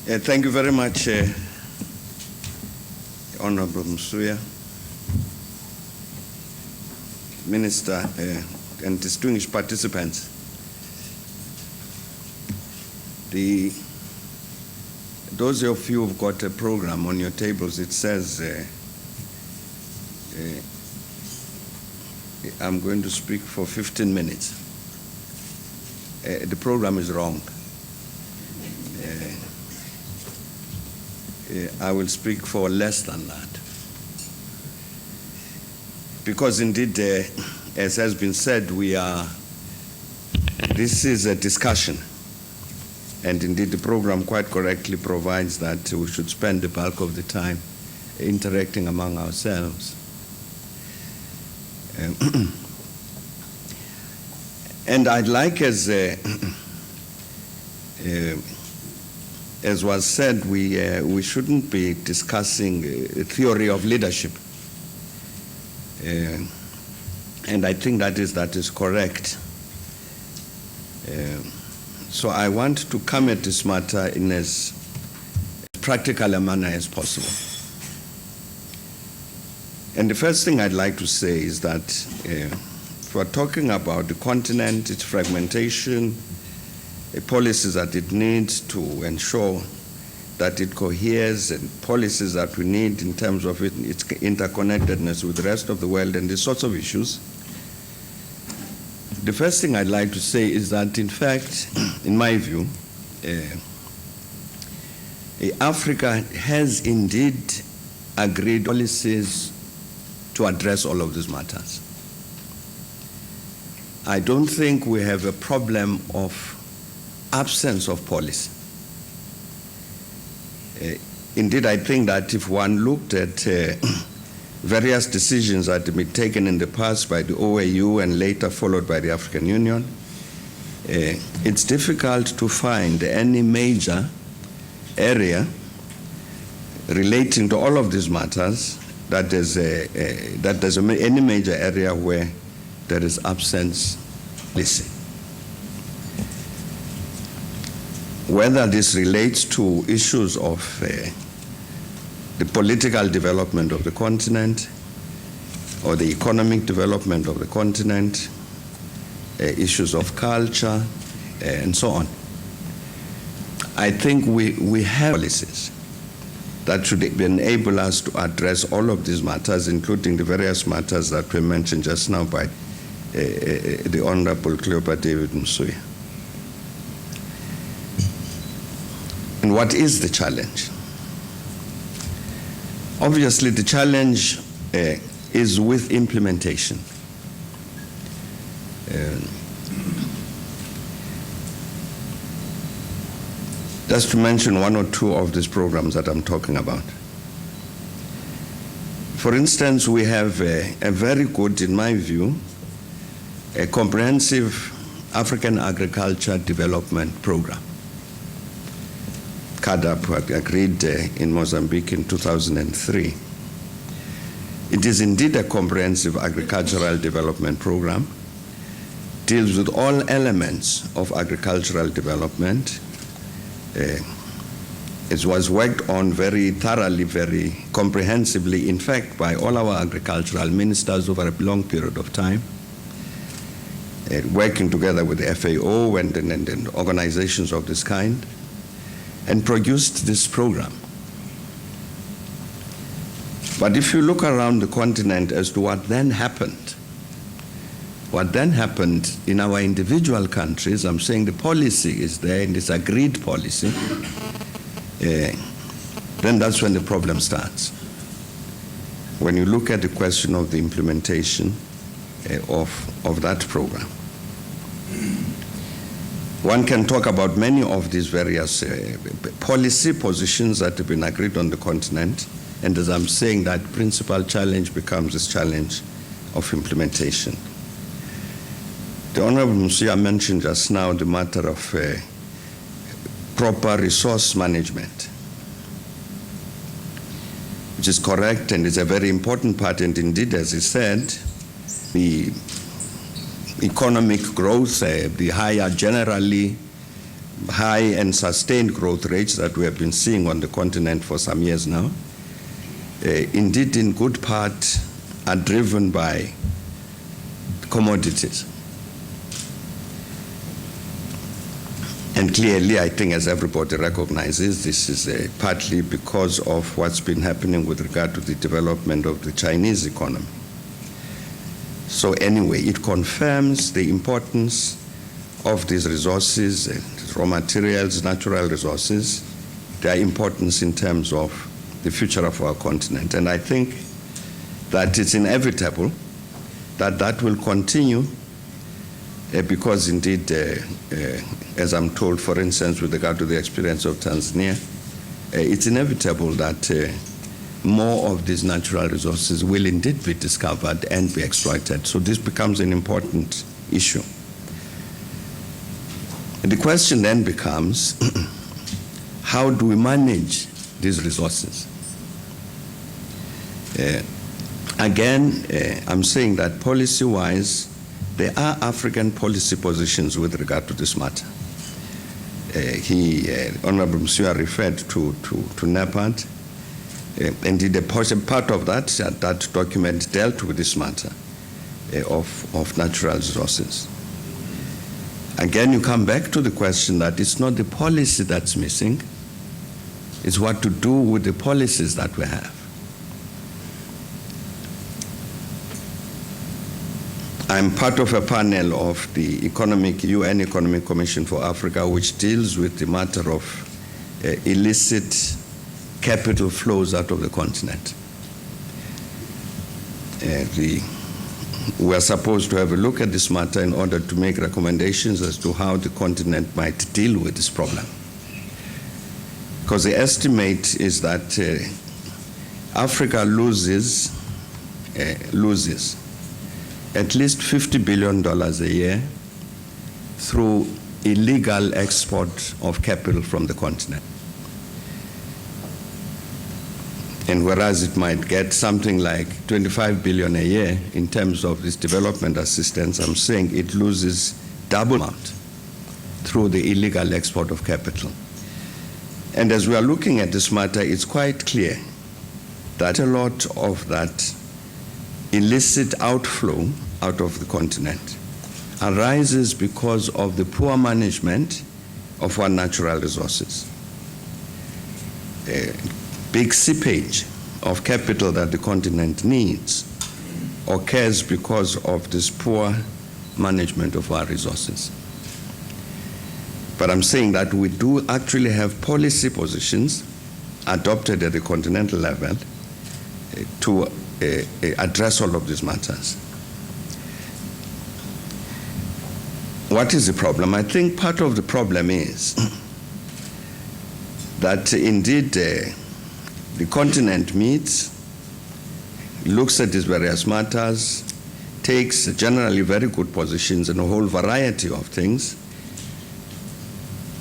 Thank you very much, Honorable Msuya, Minister, and distinguished participants. Those of you who've got a program on your tables, it says, I'm going to speak for 15 minutes. The program is wrong. I will speak for less than that. Because indeed, as has been said, this is a discussion. And indeed, the program quite correctly provides that we should spend the bulk of the time interacting among ourselves. And I'd like, as was said, we shouldn't be discussing a theory of leadership. And I think that is correct. So I want to come at this matter in as practical a manner as possible. And the first thing I'd like to say is that if we're talking about the continent, its fragmentation, policies that it needs to ensure that it coheres, and policies that we need in terms of its interconnectedness with the rest of the world and these sorts of issues. The first thing I'd like to say is that, in fact, in my view, Africa has indeed agreed policies to address all of these matters. I don't think we have a problem of absence of policy. Indeed, I think that if one looked at various decisions that have been taken in the past by the OAU and later followed by the African Union, it's difficult to find any major area relating to all of these matters that there's any major area where there is absence of policy. Whether this relates to issues of the political development of the continent or the economic development of the continent, issues of culture, and so on. I think we have policies that should enable us to address all of these matters, including the various matters that were mentioned just now by the Honorable Cleopa David Msuya. And what is the challenge? Obviously, the challenge is with implementation. Just to mention one or two of these programs that I'm talking about. For instance, we have a very good, in my view, a comprehensive African agriculture development program. CADAP agreed in Mozambique in 2003. It is indeed a comprehensive agricultural development program, deals with all elements of agricultural development. It was worked on very thoroughly, very comprehensively, in fact, by all our agricultural ministers over a long period of time, working together with the FAO and organizations of this kind, and produced this program. But if you look around the continent as to what then happened in our individual countries, I'm saying the policy is there and it's agreed policy, then that's when the problem starts. When you look at the question of the implementation of that program. One can talk about many of these various policy positions that have been agreed on the continent, and as I'm saying, that principal challenge becomes this challenge of implementation. The Honorable Msuya mentioned just now the matter of proper resource management, which is correct and is a very important part, and indeed, as he said, the economic growth, the higher generally high and sustained growth rates that we have been seeing on the continent for some years now, indeed in good part are driven by commodities. And clearly, I think, as everybody recognizes, this is partly because of what's been happening with regard to the development of the Chinese economy. So anyway, it confirms the importance of these resources, raw materials, natural resources, their importance in terms of the future of our continent. And I think that it's inevitable that that will continue because indeed, as I'm told, for instance, with regard to the experience of Tanzania, it's inevitable that more of these natural resources will indeed be discovered and be exploited. So this becomes an important issue. The question then becomes, how do we manage these resources? Again, I'm saying that policy-wise, there are African policy positions with regard to this matter. Honorable Monsieur referred to NEPAD, indeed a part of that document dealt with this matter of natural resources. Again, you come back to the question that it's not the policy that's missing, it's what to do with the policies that we have. I'm part of a panel of the UN Economic Commission for Africa, which deals with the matter of illicit capital flows out of the continent. We are supposed to have a look at this matter in order to make recommendations as to how the continent might deal with this problem. Because the estimate is that Africa loses at least $50 billion a year through illegal export of capital from the continent. And whereas it might get something like 25 billion a year in terms of this development assistance, I'm saying it loses double amount through the illegal export of capital. And as we are looking at this matter, it's quite clear that a lot of that illicit outflow out of the continent arises because of the poor management of our natural resources. Big seepage of capital that the continent needs occurs because of this poor management of our resources. But I'm saying that we do actually have policy positions adopted at the continental level to address all of these matters. What is the problem? I think part of the problem is that indeed the continent meets, looks at these various matters, takes generally very good positions in a whole variety of things,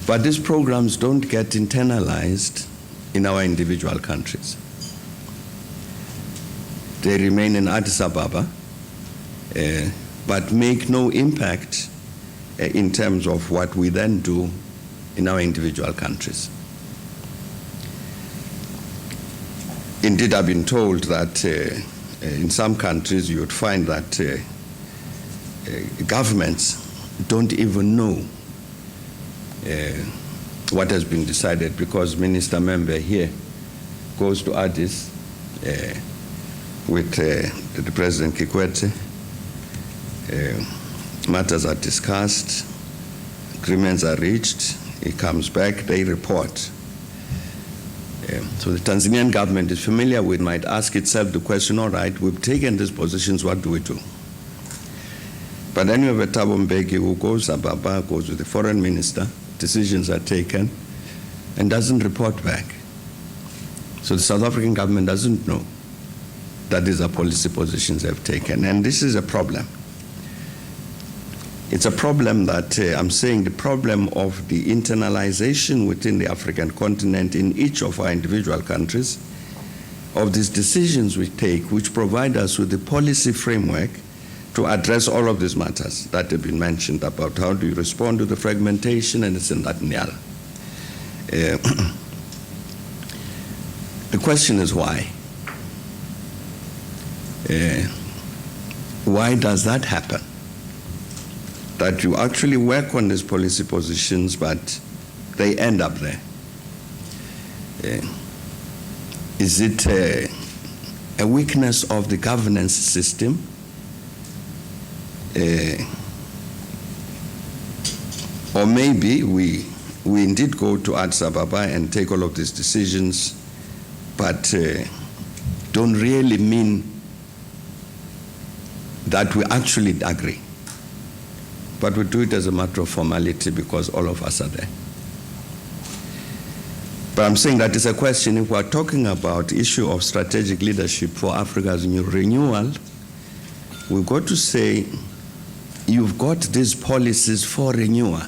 but these programs don't get internalized in our individual countries. They remain in Addis Ababa, but make no impact in terms of what we then do in our individual countries. Indeed, I've been told that in some countries you would find that governments don't even know what has been decided because Minister Member here goes to Addis with the President Kikwete. Matters are discussed, agreements are reached, he comes back, they report. So the Tanzanian government is familiar with, might ask itself the question, all right, we've taken these positions, what do we do? But then you have Thabo Mbeki who goes to Ababa, goes with the foreign minister, decisions are taken, and doesn't report back. So the South African government doesn't know that these are policy positions they've taken, and this is a problem. It's a problem that I'm saying the problem of the internalization within the African continent in each of our individual countries of these decisions we take, which provide us with the policy framework to address all of these matters that have been mentioned about how do you respond to the fragmentation and this and that and the other. The question is why? Why does that happen? That you actually work on these policy positions, but they end up there. Is it a weakness of the governance system? Or maybe we indeed go to Addis Ababa and take all of these decisions, but don't really mean that we actually agree. But we do it as a matter of formality because all of us are there. But I'm saying that it's a question, if we're talking about the issue of strategic leadership for Africa's new renewal, we've got to say, you've got these policies for renewal.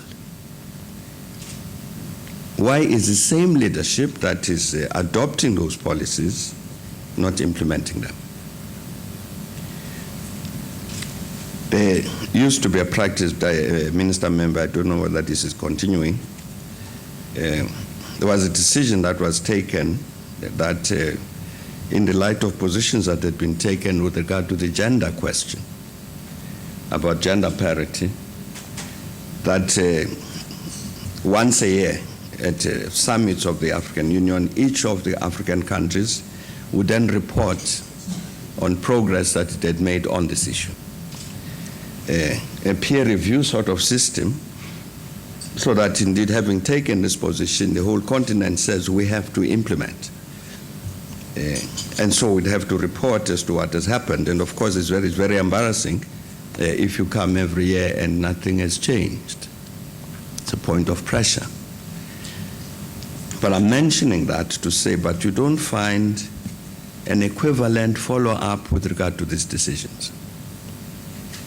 Why is the same leadership that is adopting those policies not implementing them? There used to be a practice by a minister member, I don't know whether this is continuing. There was a decision that was taken that in the light of positions that had been taken with regard to the gender question, about gender parity, that once a year at summits of the African Union, each of the African countries would then report on progress that it had made on this issue. A peer review sort of system, so that indeed having taken this position, the whole continent says we have to implement. And so we'd have to report as to what has happened. And of course, it's very embarrassing if you come every year and nothing has changed. It's a point of pressure. But I'm mentioning that to say, but you don't find an equivalent follow-up with regard to these decisions.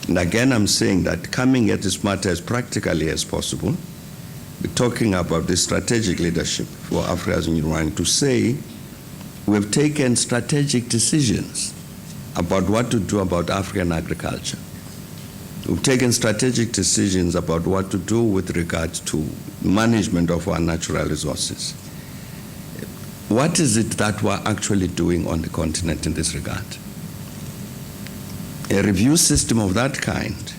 And again, I'm saying that coming at this matter as practically as possible, we're talking about the strategic leadership for Africa's renewal, to say we've taken strategic decisions about what to do about African agriculture. We've taken strategic decisions about what to do with regard to management of our natural resources. What is it that we're actually doing on the continent in this regard? A review system of that kind,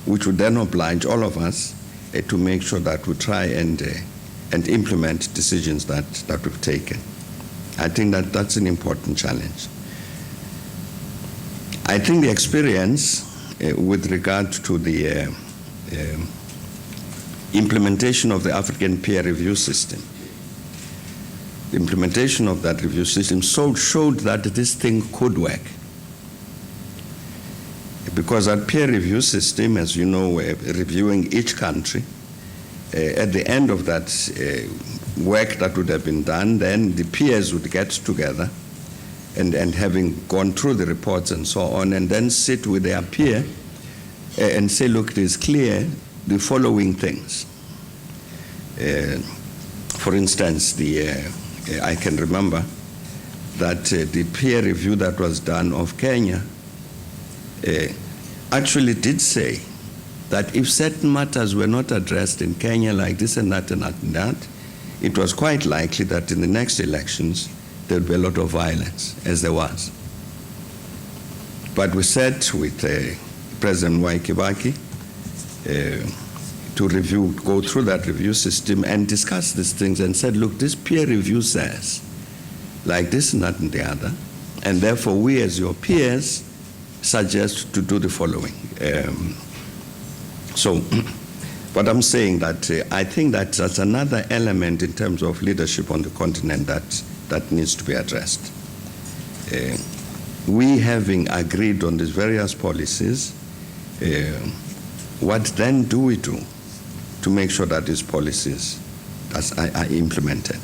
which would then oblige all of us to make sure that we try and implement decisions that we've taken. I think that that's an important challenge. I think the experience with regard to the implementation of the African peer review system, the implementation of that review system showed that this thing could work. Because our peer review system, as you know, reviewing each country, at the end of that work that would have been done, then the peers would get together and having gone through the reports and so on, and then sit with their peer and say, look, it is clear the following things. For instance, I can remember that the peer review that was done of Kenya actually did say that if certain matters were not addressed in Kenya, like this and that and that and that, it was quite likely that in the next elections there would be a lot of violence, as there was. But we sat with President H.E Thabo to go through that review system and discuss these things and said, look, this peer review says like this and that and the other, and therefore we as your peers suggest to do the following. So what I'm saying that I think that that's another element in terms of leadership on the continent that needs to be addressed. We having agreed on these various policies, what then do we do to make sure that these policies are implemented?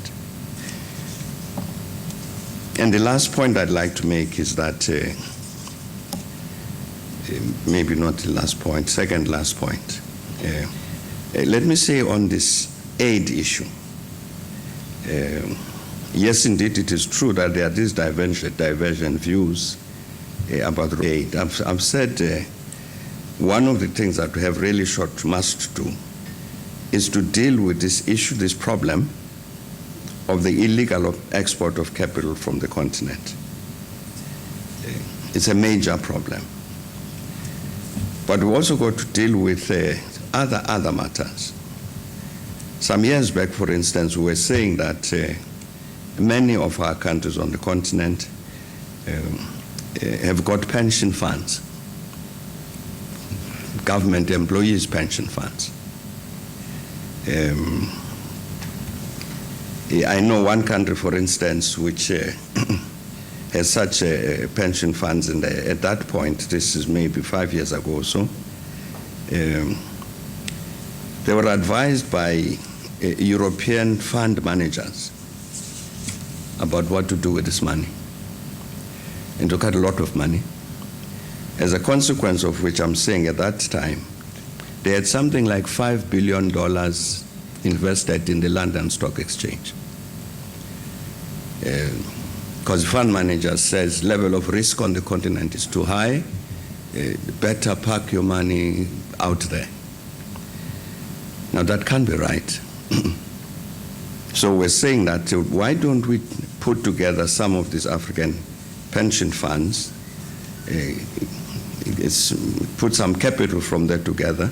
And the last point I'd like to make is that maybe not the last point, second last point. Let me say on this aid issue. Yes, indeed, it is true that there are these divergent views about aid. I've said one of the things that we have really must do is to deal with this issue, this problem of the illegal export of capital from the continent. It's a major problem. But we also got to deal with other matters. Some years back, for instance, we were saying that many of our countries on the continent have got pension funds, government employees' pension funds. I know one country, for instance, which has such pension funds, and at that point, this is maybe 5 years ago or so, they were advised by European fund managers about what to do with this money, and took out a lot of money. As a consequence of which, I'm saying at that time, they had something like $5 billion invested in the London Stock Exchange. Because the fund manager says level of risk on the continent is too high, better park your money out there. Now that can't be right. So we're saying that why don't we put together some of these African pension funds, put some capital from there together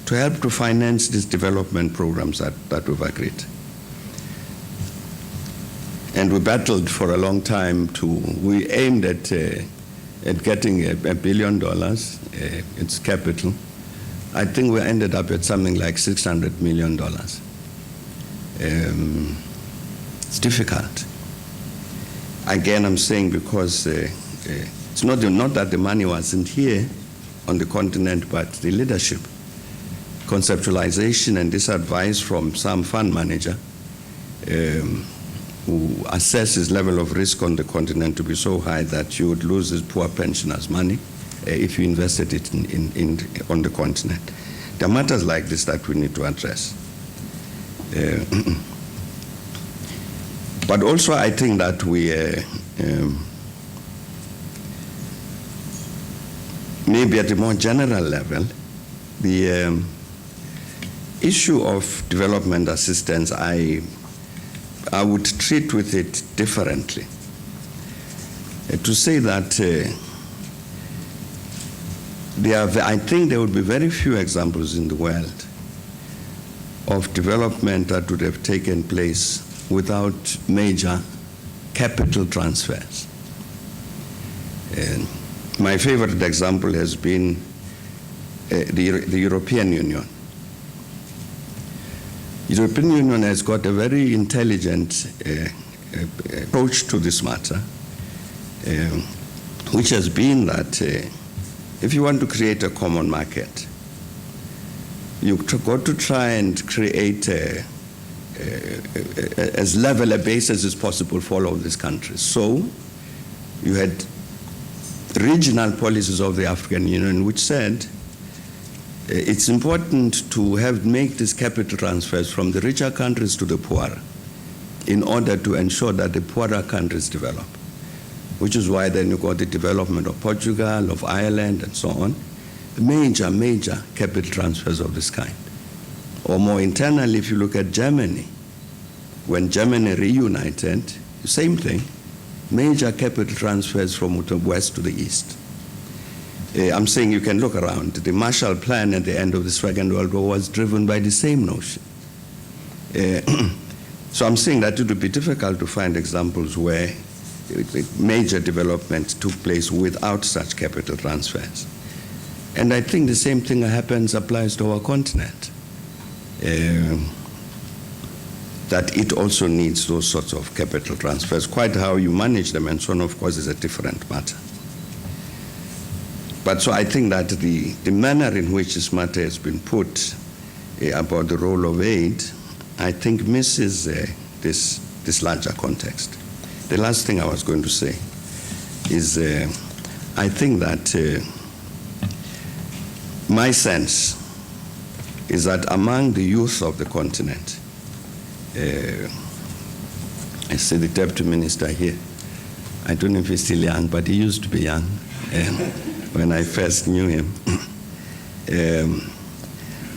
to help to finance these development programs that we've agreed. And we battled for a long time we aimed at getting $1 billion, its capital. I think we ended up at something like $600 million. It's difficult. Again, I'm saying because it's not that the money wasn't here on the continent, but the leadership, conceptualization, and this advice from some fund manager who assesses level of risk on the continent to be so high that you would lose this poor pensioners' money if you invested it on the continent. There are matters like this that we need to address. But also I think that we maybe at a more general level, the issue of development assistance, I would treat with it differently. To say that I think there would be very few examples in the world of development that would have taken place without major capital transfers. My favorite example has been the European Union. The European Union has got a very intelligent approach to this matter, which has been that if you want to create a common market, you've got to try and create as level a basis as possible for all of these countries. So you had regional policies of the African Union which said it's important to make these capital transfers from the richer countries to the poorer in order to ensure that the poorer countries develop, which is why then you got the development of Portugal, of Ireland, and so on, major capital transfers of this kind. Or more internally, if you look at Germany, when Germany reunited, same thing, major capital transfers from the west to the east. I'm saying you can look around. The Marshall Plan at the end of the Second World War was driven by the same notion. So I'm saying that it would be difficult to find examples where major development took place without such capital transfers. And I think the same thing applies to our continent. That it also needs those sorts of capital transfers. Quite how you manage them and so on, of course, is a different matter. But so I think that the manner in which this matter has been put about the role of aid, I think misses this larger context. The last thing I was going to say is I think that my sense is that among the youth of the continent, I see the deputy minister here. I don't know if he's still young, but he used to be young when I first knew him.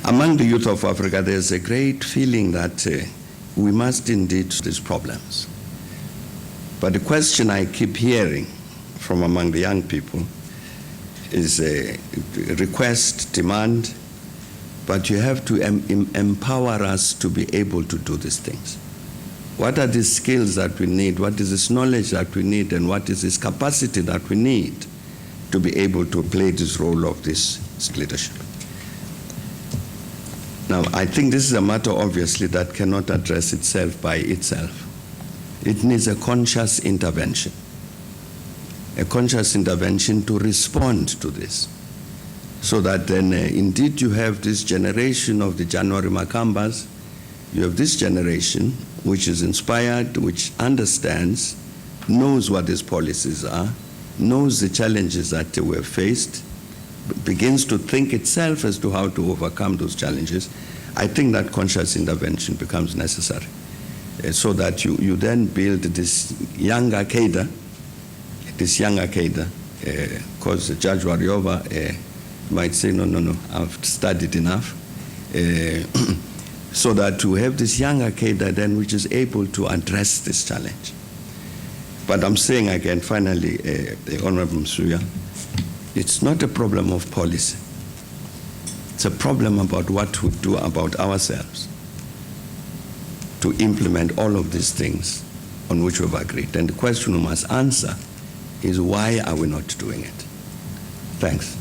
Among the youth of Africa, there's a great feeling that we must indeed these problems. But the question I keep hearing from among the young people is a request, demand, but you have to empower us to be able to do these things. What are the skills that we need? What is this knowledge that we need? And what is this capacity that we need to be able to play this role of this leadership? Now, I think this is a matter, obviously, that cannot address itself by itself. It needs a conscious intervention to respond to this, so that then indeed you have this generation of the January Makambas, you have this generation which is inspired, which understands, knows what these policies are, knows the challenges that we have faced, begins to think itself as to how to overcome those challenges. I think that conscious intervention becomes necessary, so that you then build this younger cadre, because Judge Warriova might say, no, I've studied enough, so that you have this younger cadre then which is able to address this challenge. But I'm saying again, finally, Honorable Msuya, it's not a problem of policy. It's a problem about what we do about ourselves to implement all of these things on which we've agreed. And the question we must answer is, why are we not doing it? Thanks.